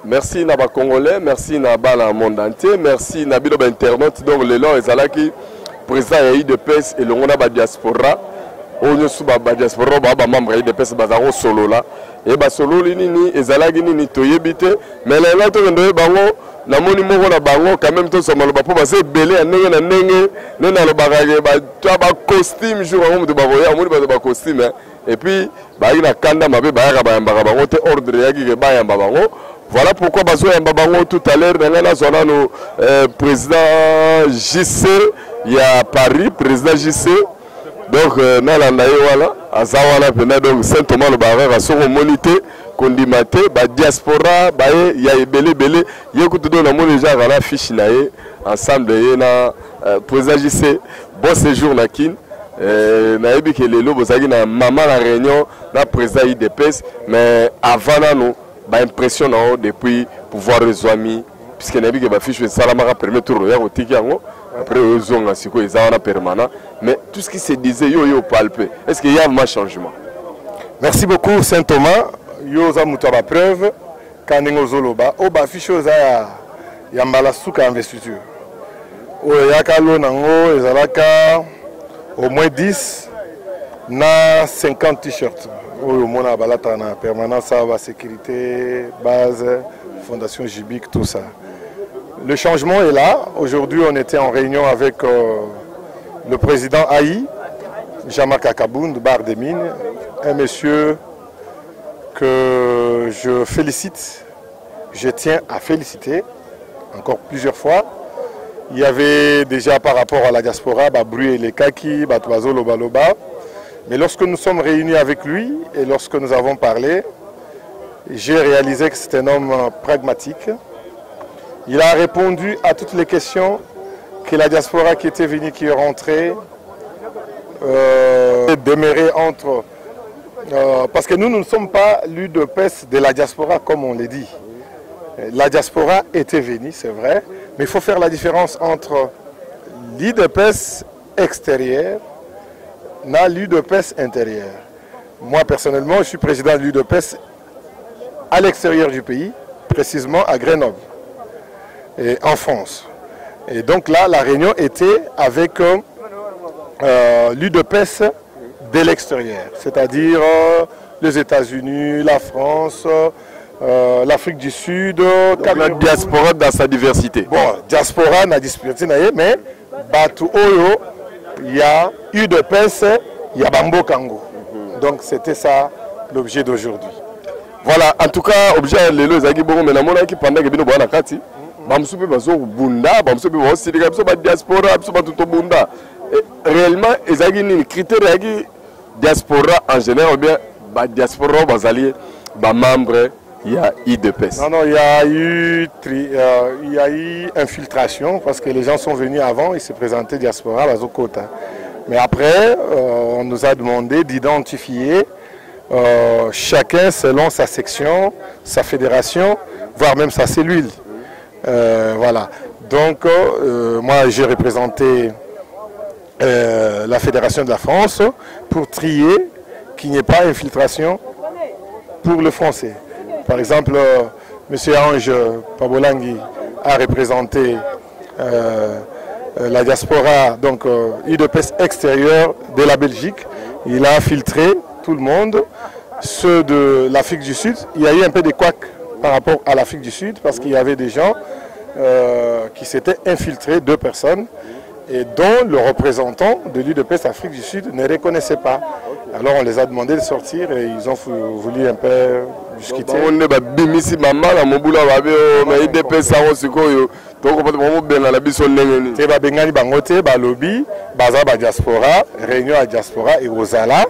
Merci na ba Congolais, merci na bana monde entier, merci na bino ba internaute. Donc le long ezalaki président ya IDPS et longona ba diaspora. Onyo suba ba diaspora ba membre ya IDPS bazaro solo là. Et ba solo nini ezalaki nini toyebite, mais là to ndo bango na moni moko na bango quand même to somalo ba po ba se belé ndenge na ndenge nena lo bagage ba to ba costume jour on de ba voya moni ba costume et puis ba ina kanda mabe ba ya ba yamba bango te ordre ya ki ba yamba bango. Voilà pourquoi Bazo Mbabango tout à l'heure, le président JC, il y a Paris, président JC. Donc, donc Saint-Thomas le Barreur a son monité, condimate, diaspora, il y a belé, il y a écouté dans le déjà à la fiche ensemble, il y a président JC, bon séjour na kin. Naïbi que les lobes na maman la réunion, la président IDPS, mais avant nous. Bah impressionnant depuis pouvoir rejoindre puisque nabi que ba fiche salamara permet tout roya au tikiango après aux onga siko ezana permanent mais tout ce qui se disait yo palpé est-ce qu'il y a un changement? Merci beaucoup Saint Thomas yo za muto ba preuve kaningo zoloba o ba fiche ya mbala suka investiture o yakalo nango ezalaka au moins 10 na 50 t-shirts. On a la permanence, la sécurité, base, fondation Jibic, tout ça. Le changement est là. Aujourd'hui, on était en réunion avec le président Aïe, Jean-Marc Akaboun de Barre des Mines, un monsieur que je félicite, je tiens à féliciter encore plusieurs fois. Il y avait déjà par rapport à la diaspora, Bruy et les Kaki, Batuazo, Loba. Mais lorsque nous sommes réunis avec lui et lorsque nous avons parlé, j'ai réalisé que c'est un homme pragmatique. Il a répondu à toutes les questions que la diaspora qui était venue, qui est rentrée, demeurait entre... parce que nous ne sommes pas l'UDPS de la diaspora comme on l'a dit. La diaspora était venue, c'est vrai, mais il faut faire la différence entre l'UDPS extérieur na l'UDPS intérieur. Moi personnellement, je suis président de l'UDPS à l'extérieur du pays, précisément à Grenoble, et en France. Et donc là, la réunion était avec l'UDPS de l'extérieur, c'est-à-dire les États-Unis, la France, l'Afrique du Sud, la diaspora dans sa diversité. Bon, diaspora na diversité, mais Batu Oyo, il y a UDPS, il y a Bambo Kango. Donc c'était ça l'objet d'aujourd'hui. Voilà, en tout cas, objet lelo ezaki bongo mais na mona ki pendant que bino bwana kati, bamsupe bazo bunda, bamsupe ba osirika biso ba diaspora, biso ba tuto bunda. Réellement ezaki ni critère yaki diaspora en général ou bien ba diaspora bazali ba membre il y a IDPS. Non, il y a eu infiltration parce que les gens sont venus avant, ils se présentaient diaspora à Bazokota. Mais après, on nous a demandé d'identifier chacun selon sa section, sa fédération, voire même sa cellule. Voilà. Donc, moi, j'ai représenté la Fédération de la France pour trier qu'il n'y ait pas infiltration pour le français. Par exemple, M. Ange Pabolangi a représenté la diaspora, donc IDPS extérieur de la Belgique. Il a filtré tout le monde. Ceux de l'Afrique du Sud, il y a eu un peu de couac par rapport à l'Afrique du Sud parce qu'il y avait des gens qui s'étaient infiltrés, 2 personnes, et dont le représentant de l'UDPS Afrique du Sud ne reconnaissait pas. Alors on les a demandé de sortir et ils ont voulu un peu discuter. On est bimisi maman la mobula babe mais IDPS ça osiko donc on peut vraiment bien la biso ndenge te ba bengani bangote ba lobby baza ba diaspora réunion à diaspora et Rosala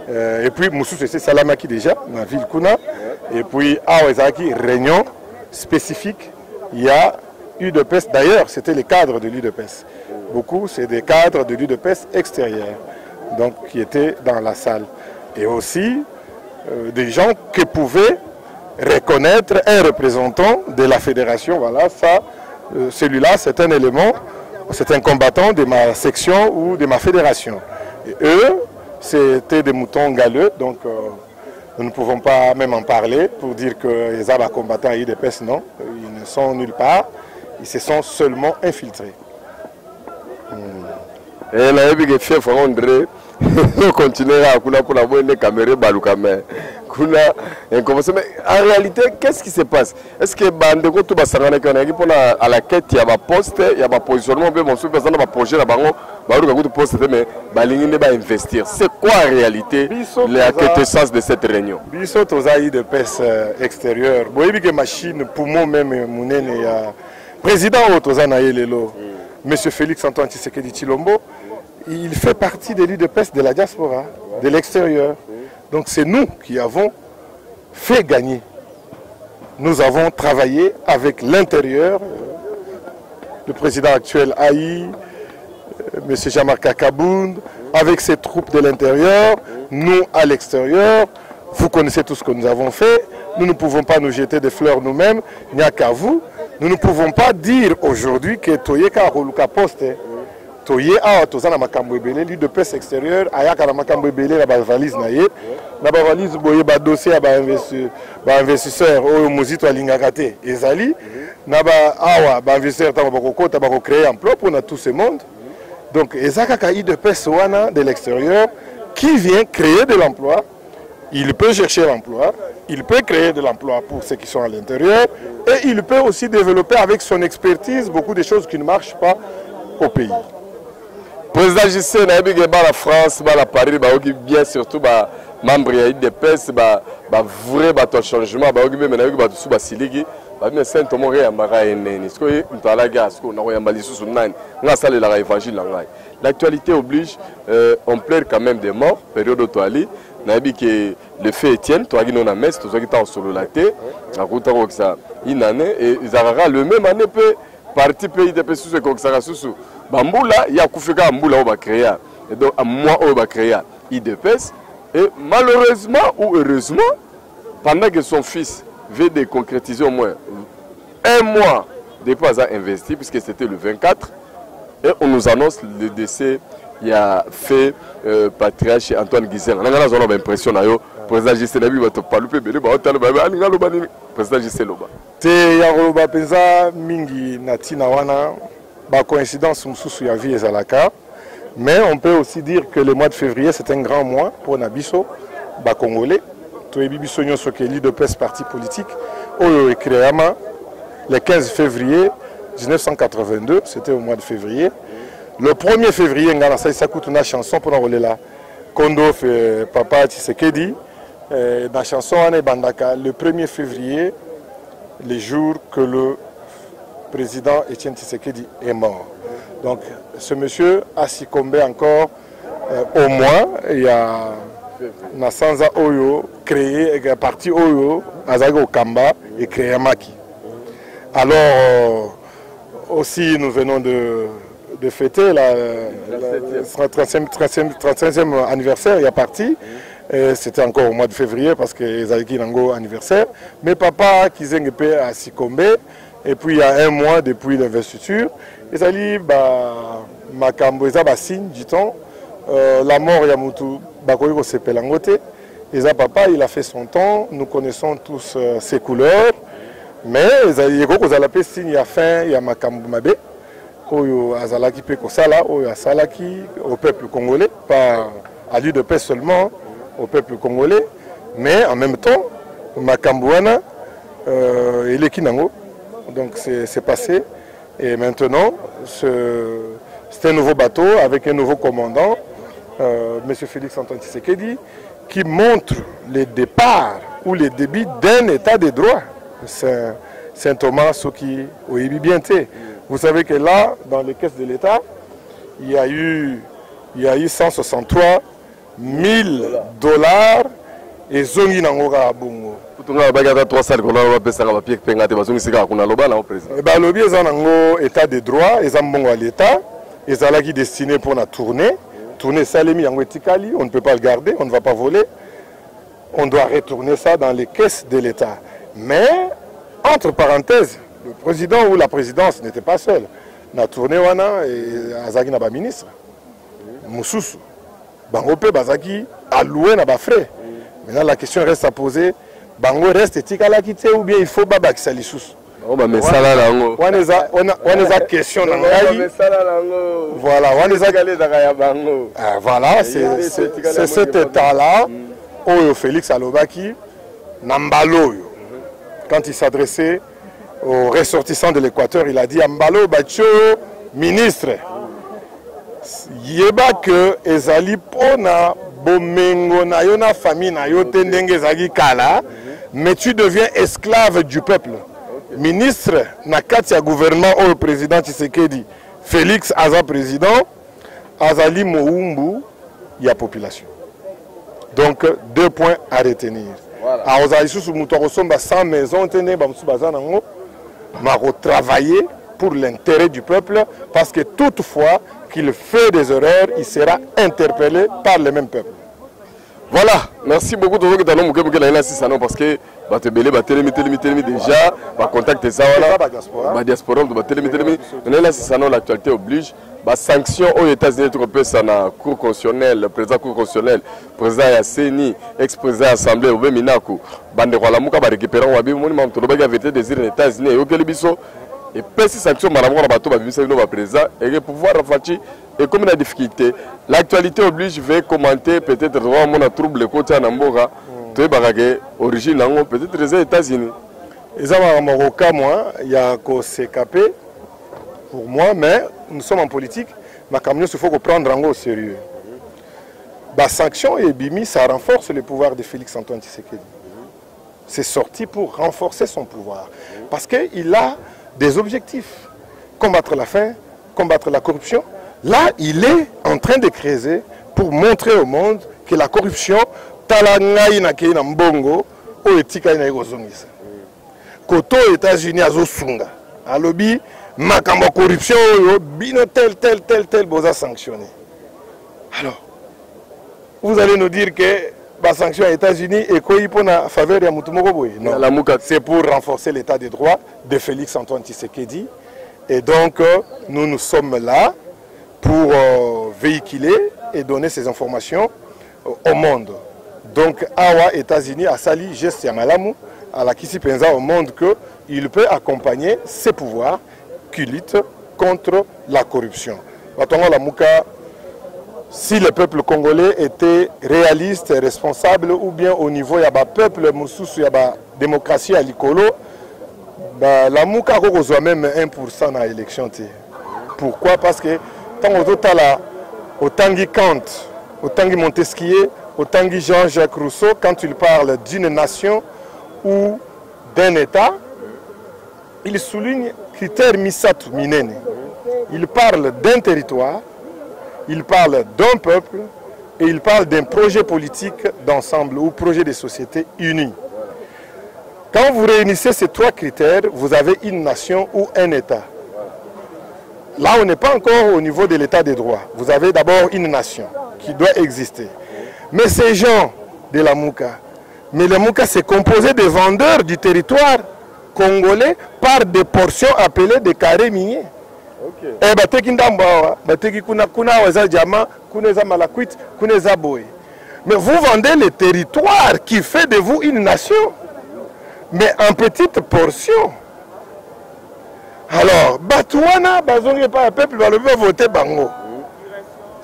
et puis Moussou c'est Salamaki déjà na ville kuna et puis Awezaki réunion spécifique il y a UDPS d'ailleurs c'était les cadres de l'UDPS. Beaucoup c'est des cadres de l'UDPS extérieurs. Donc qui étaient dans la salle. Et aussi des gens qui pouvaient reconnaître un représentant de la fédération. Voilà, ça, celui-là, c'est un élément, c'est un combattant de ma section ou de ma fédération. Et eux, c'était des moutons galeux, donc Nous ne pouvons pas même en parler pour dire que les armes combattants à IDPS, non. Ils ne sont nulle part. Ils se sont seulement infiltrés. Et là, il y a fait André. On continue à couler pour la voir les caméras baloukamé. Mais en réalité, qu'est-ce qui se passe? Est-ce que Bandeko tout va s'arranger qu'on a à la quête, il y a un poste, il y a un positionnement, mon sous-président va projet là-bas, il poste, mais Balingi va investir. C'est quoi en réalité la quintessence de cette réunion? Biso tozaï de pêche extérieure. Boyebi que machine pour moi même Mounene président Otozana Yelelo, Monsieur Félix Antoine Tshisekedi Tshilombo, il fait partie de l'UDPS de la diaspora, de l'extérieur. Donc c'est nous qui avons fait gagner. Nous avons travaillé avec l'intérieur, le président actuel Aïe, M. Jean-Marc Kabound, avec ses troupes de l'intérieur, nous à l'extérieur. Vous connaissez tout ce que nous avons fait. Nous ne pouvons pas nous jeter des fleurs nous-mêmes, il n'y a qu'à vous. Nous ne pouvons pas dire aujourd'hui que Toyeka Roluka Poste. Toye a tozana makambo ebele l'UDPS extérieur ayaka na makambo ebele na ba valise na ye na ba valise boye ba dossier ba investisseur oyo mozito alingaka te ezali na ba awa ba investisseur ta ba kokota ba créer emploi pour tout ce monde. Donc ezaka ka UDPS wana de l'extérieur qui vient créer de l'emploi. Il peut chercher l'emploi, il peut créer de l'emploi pour ceux qui sont à l'intérieur et il peut aussi développer avec son expertise beaucoup de choses qui ne marchent pas au pays. Président JC, la France, la Paris, bien surtout membre de l'UDPS, vrai changement, l'actualité oblige, on plaide quand même des morts, période de toile. Le fait Etienne, tu as dit non à Metz, tu as dit en solo la tête, à route ça, une année, et ils auront le même année, parti pays de PSU, comme ça, Bamboula, il y a Koufika Mboula qui va créer, et donc à moi, on va créer IDPS, et malheureusement ou heureusement, pendant que son fils veut de concrétiser au moins un mois depuis qu'il a investi, puisque c'était le 24, et on nous annonce le décès. Il y a fait patriarche Antoine Guizel. On a l'impression que le président JC Nabi va te parler, président JC Loba. C'est Yaroba Penza Mingi Natina Wana, coïncidence Moussou Yavi et Zalaka. Mais on peut aussi dire que le mois de février, c'est un grand mois pour Nabiso, Congolais. Toyebi Biso Nyonso Keli de PES parti politique. Oyo Ekreama, le 15 février 1982, c'était au mois de février. Le 1er février, ça coûte une chanson pour nous là. Kondo fait Papa Tshisekedi. Dans la chanson, le 1er février, le jour que le président Etienne Tshisekedi est mort. Donc, ce monsieur a succombé encore au moins. Il y a Nasanza Oyo, créé, parti Oyo, Azago Kamba et créé Maki. Alors, aussi, nous venons de fêter le 35e anniversaire, il y a parti. C'était encore au mois de février parce que les Nango anniversaire. Mais papa Kizengepe a succombé. Et puis il y a un mois depuis l'investiture. Et ça dit, Makambo, ça signe du temps. La mort Yamutu, Bakoyko Sepelangote. Et ça, papa, il a fait son temps. Nous connaissons tous ses couleurs. Mais il y a un signe, il y a fin, il y a Makambo Mabe. Oyo Azalaki Pekosala, Oyo Asalaki au peuple congolais, pas à lui de paix seulement, au peuple congolais, mais en même temps, Makambouana, il est Kinango, donc c'est passé, et maintenant, c'est un nouveau bateau avec un nouveau commandant, M. Félix Antoine Tshisekedi, qui montre les départs ou les débits d'un état de droit. Saint Thomas, Soki, Oyebi Bienté. Vous savez que là, dans les caisses de l'État, il y a eu 163 000 $. Et Zongi Nangora Bongo. État de droit, et Zambongo à l'État, et Zalaki destiné pour la tournée. Tournée Salemi en Wetikali, on ne peut pas le garder, on ne va pas voler. On doit retourner ça dans les caisses de l'État. Mais, entre parenthèses, le président ou la présidence n'était pas seul. Na tourné wana et Azaki n'a pas ministre. Moussous. Bangope Bazaki alloué n'a pas frais. Maintenant, la question reste à poser. Bango reste etikala kité ou bien il faut babakisa lisusu. On va mettre ça là lango. On a question dans voilà, voilà, c'est cet état-là où Félix Alobaki Nambalo. Quand il s'adressait aux ressortissants de l'Équateur, il a dit Ambalo Bacho, ministre. Yeba que ezali pona bomengo na yo na famille na yo tendenge zagi kala, mais tu deviens esclave du peuple. Ministre na kati ya gouvernement au président Tshisekedi, Félix Aza président, Azali Moumbu, il y a population. Donc 2 points à retenir. A Ozali sous Moutorosomba 100 maisons tenez Bamsubazanango, m'a retravaillé pour l'intérêt du peuple, parce que toutefois qu'il fait des erreurs, il sera interpellé par le même peuple. Voilà, merci beaucoup de vous parce que déjà, contacter ça, diaspora, l'actualité oblige. Sanction aux États-Unis, la Cour constitutionnelle, le président de la Cour constitutionnelle, le président de la CENI, ex-président de l'Assemblée, le Minaku, bande kwa la muka ba récupérer on va bien mon toloba ga vérité désir les États-Unis et okeli biso et pesi sanction malamu na bato ba bimisa bino ba président et le pouvoir rafati et comme la difficulté l'actualité oblige vais commenter peut-être voir mon trouble le côté na mboka to bagage origine nango peut-être les États-Unis ezama maroka moi il y a ko s'écaper pour moi mais nous sommes en politique ma camion il faut prendre en au sérieux. La sanction et Bimi, ça renforce le pouvoir de Félix Antoine Tshisekedi. C'est sorti pour renforcer son pouvoir. Parce qu'il a des objectifs. Combattre la faim, combattre la corruption. Là, il est en train de creuser pour montrer au monde que la corruption, talangai na kei na mbongo, o etika na egozongisa. Koto États-Unis azosunga. Alobi, makambo corruption, bino tel, boza sanctionné. Alors, vous allez nous dire que la sanction aux États-Unis est quoi pour la faveur de Moutoumoko? Non, c'est pour renforcer l'état de droit de Félix Antoine Tshisekedi. Et donc, nous sommes là pour véhiculer et donner ces informations au monde. Donc, Awa, États-Unis, a sali geste Yamalamu, à la Kisi Penza au monde qu'il peut accompagner ses pouvoirs qui luttent contre la corruption. Si le peuple congolais était réaliste et responsable, ou bien au niveau du peuple, il y a la démocratie à l'Icolo, la Mouka a même 1% dans l'élection. Pourquoi? Parce que tant au Tanguy Kant, au Tanguy Montesquieu, au Tanguy Jean-Jacques Rousseau, quand il parle d'une nation ou d'un État, il souligne critère Misatu Minene. Il parle d'un territoire, il parle d'un peuple et il parle d'un projet politique d'ensemble ou projet de société unie. Quand vous réunissez ces 3 critères, vous avez une nation ou un État. Là, on n'est pas encore au niveau de l'état des droits. Vous avez d'abord une nation qui doit exister. Mais ces gens de la Mouka, c'est composé de vendeurs du territoire congolais par des portions appelées des carrés miniers. Mais vous vendez le territoire qui fait de vous une nation, mais en petite portion. Alors, Batouana, bazongi pas le peuple va le voter bango.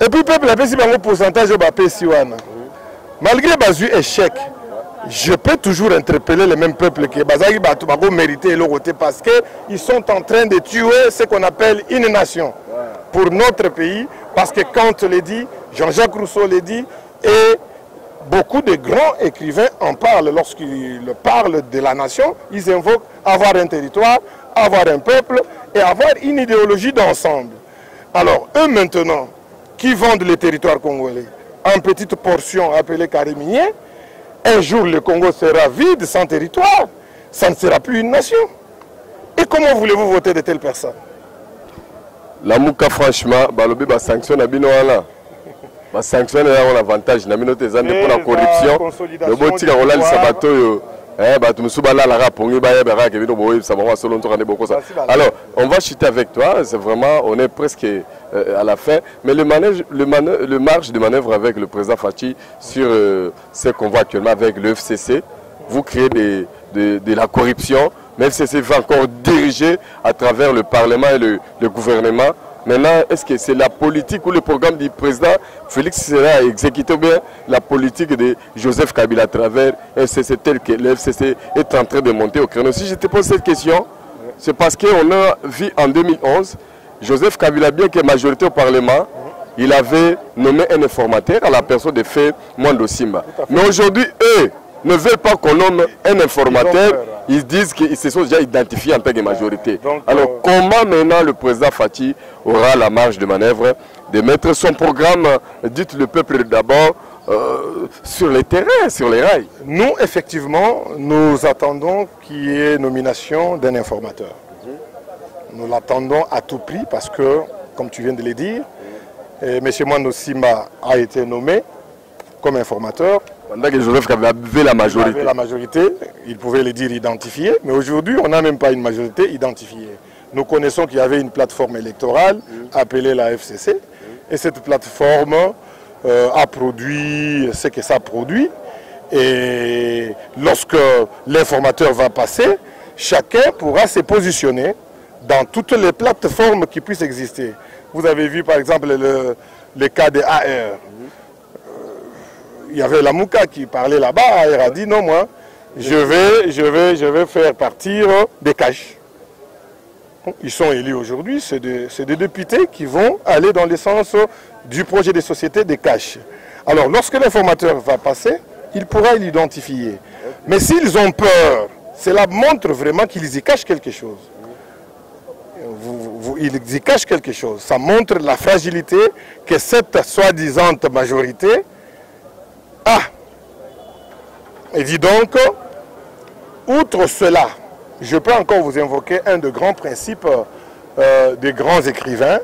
Et puis le peuple a payé bango pourcentage de Bapesiwana. Malgré bazu échec, je peux toujours interpeller le même peuple que Bazagi Batoubago mériter le voter parce qu'ils sont en train de tuer ce qu'on appelle une nation pour notre pays. Parce que quand on le dit, Jean-Jacques Rousseau le dit, et beaucoup de grands écrivains en parlent lorsqu'ils parlent de la nation, ils invoquent avoir un territoire, avoir un peuple et avoir une idéologie d'ensemble. Alors, eux maintenant, qui vendent le territoire congolais en petites portions appelées carrés miniers, un jour le Congo sera vide, sans territoire, ça ne sera plus une nation. Et comment voulez-vous voter de telles personnes? La Mouka, franchement, balobi ba sanction na bino wala. Ba sanction na un avantage na bino tezande pour la corruption. Le botika rola li sabato yo Alors, on va chuter avec toi, c'est vraiment, on est presque à la fin, mais le marge de manœuvre avec le président Fachi sur ce qu'on voit actuellement avec le FCC, vous créez de la corruption, mais le FCC va encore diriger à travers le Parlement et le gouvernement. Maintenant, est-ce que c'est la politique ou le programme du président Félix sera exécuté ou bien la politique de Joseph Kabila à travers le FCC tel que le FCC est en train de monter au créneau? Si je te pose cette question, c'est parce qu'on a vu en 2011, Joseph Kabila, bien que majorité au Parlement, il avait nommé un informateur à la personne de Fé Mwando Simba. Mais aujourd'hui, eux ne veulent pas qu'on nomme un informateur. Ils disent qu'ils se sont déjà identifiés en tant que majorité. Donc, alors, comment maintenant le président Fachi aura la marge de manœuvre de mettre son programme, dites le peuple d'abord, sur les terrains, sur les rails? Nous, effectivement, nous attendons qu'il y ait nomination d'un informateur. Nous l'attendons à tout prix parce que, comme tu viens de le dire, M. Mwando Simba a été nommé comme informateur. Pendant que Joseph Kabila avait la majorité. Il avait la majorité, il pouvait le dire identifié, mais aujourd'hui, on n'a même pas une majorité identifiée. Nous connaissons qu'il y avait une plateforme électorale appelée la FCC, et cette plateforme a produit ce que ça produit. Et lorsque l'informateur va passer, chacun pourra se positionner dans toutes les plateformes qui puissent exister. Vous avez vu par exemple le cas de AR. Il y avait la Mouka qui parlait là-bas, AR a dit non, moi, je vais faire partir des caches. Ils sont élus aujourd'hui, c'est des députés qui vont aller dans le sens du projet de société des caches. Alors lorsque l'informateur va passer, il pourra l'identifier. Mais s'ils ont peur, cela montre vraiment qu'ils y cachent quelque chose. Ils y cachent quelque chose. Ça montre la fragilité que cette soi-disant majorité a. Et dit donc, outre cela, je peux encore vous invoquer un des grands principes des grands écrivains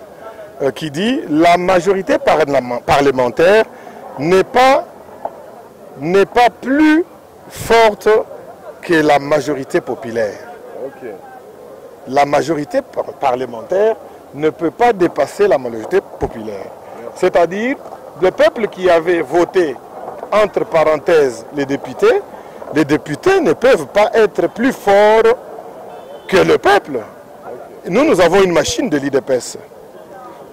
qui dit la majorité parlementaire n'est pas plus forte que la majorité populaire. Okay. La majorité parlementaire ne peut pas dépasser la majorité populaire. C'est-à-dire, le peuple qui avait voté, entre parenthèses, les députés ne peuvent pas être plus forts que le peuple. Nous avons une machine de l'IDPS.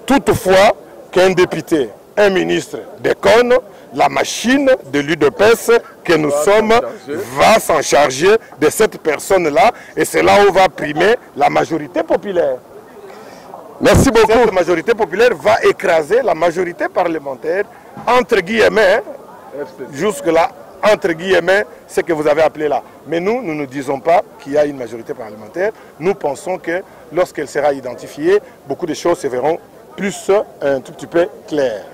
Toutefois, qu'un député, un ministre déconne, la machine de l'UDPS que nous sommes va s'en charger de cette personne-là et c'est là où va primer la majorité populaire. Merci beaucoup. Cette majorité populaire va écraser la majorité parlementaire, entre guillemets, jusque-là, entre guillemets, ce que vous avez appelé là. Mais nous ne disons pas qu'il y a une majorité parlementaire. Nous pensons que lorsqu'elle sera identifiée, beaucoup de choses se verront plus un tout petit peu claires.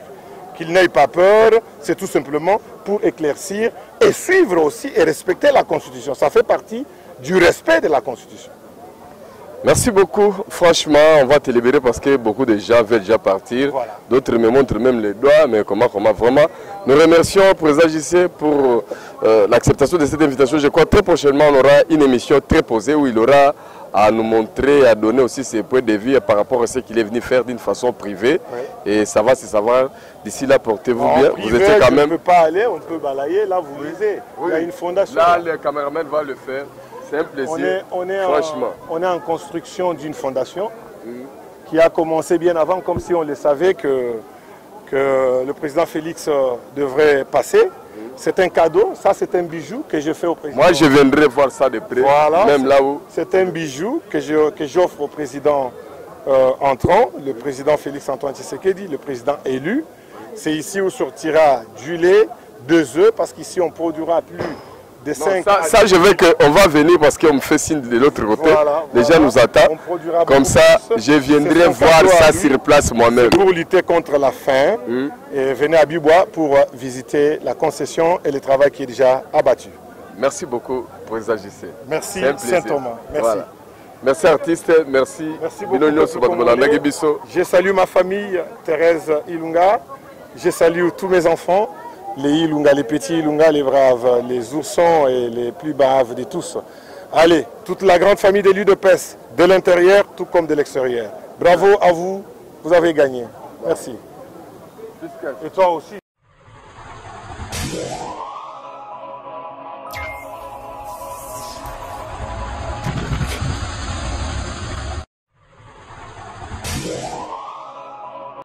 Qu'il n'ait pas peur, c'est tout simplement pour éclaircir et suivre aussi et respecter la Constitution. Ça fait partie du respect de la Constitution. Merci beaucoup. Franchement, on va te libérer parce que beaucoup de gens veulent déjà partir. Voilà. D'autres me montrent même les doigts, mais comment vraiment. Nous remercions le président JC pour l'acceptation de cette invitation. Je crois que très prochainement, on aura une émission très posée où il aura à nous montrer, à donner aussi ses points de vue par rapport à ce qu'il est venu faire d'une façon privée. Oui. Et ça va se savoir. D'ici là, portez-vous bien. Privé, vous étiez quand même... on ne peut pas aller, on peut balayer. Là, vous lisez. Oui. Il y a une fondation. Là, le caméraman va le faire. C'est un plaisir. On est en construction d'une fondation qui a commencé bien avant, comme si on le savait que le président Félix devrait passer. C'est un cadeau, ça c'est un bijou que je fais au président. Moi je viendrai voir ça de près, voilà, même là où... C'est un bijou que j'offre au président entrant, le président Félix Antoine Tshisekedi, le président élu. C'est ici où sortira du lait, 2 œufs, parce qu'ici on ne produira plus de 5... Ça je veux qu'on va venir parce qu'on me fait signe de l'autre côté. Voilà, les gens nous attendent. Comme ça, je viendrai voir ça sur place moi-même. Pour lutter contre la faim, et venez à Bibois pour visiter la concession et le travail qui est déjà abattu. Merci beaucoup, président JC. Merci Saint-Thomas. Merci. Voilà. Merci artiste, merci. Merci beaucoup. Je salue ma famille, Thérèse Ilunga. Je salue tous mes enfants. les Ilunga, les petits Ilunga, les braves, les oursons et les plus braves de tous. Allez, toute la grande famille des l'UDPS, de l'intérieur tout comme de l'extérieur. Bravo à vous, vous avez gagné. Merci. Et toi aussi.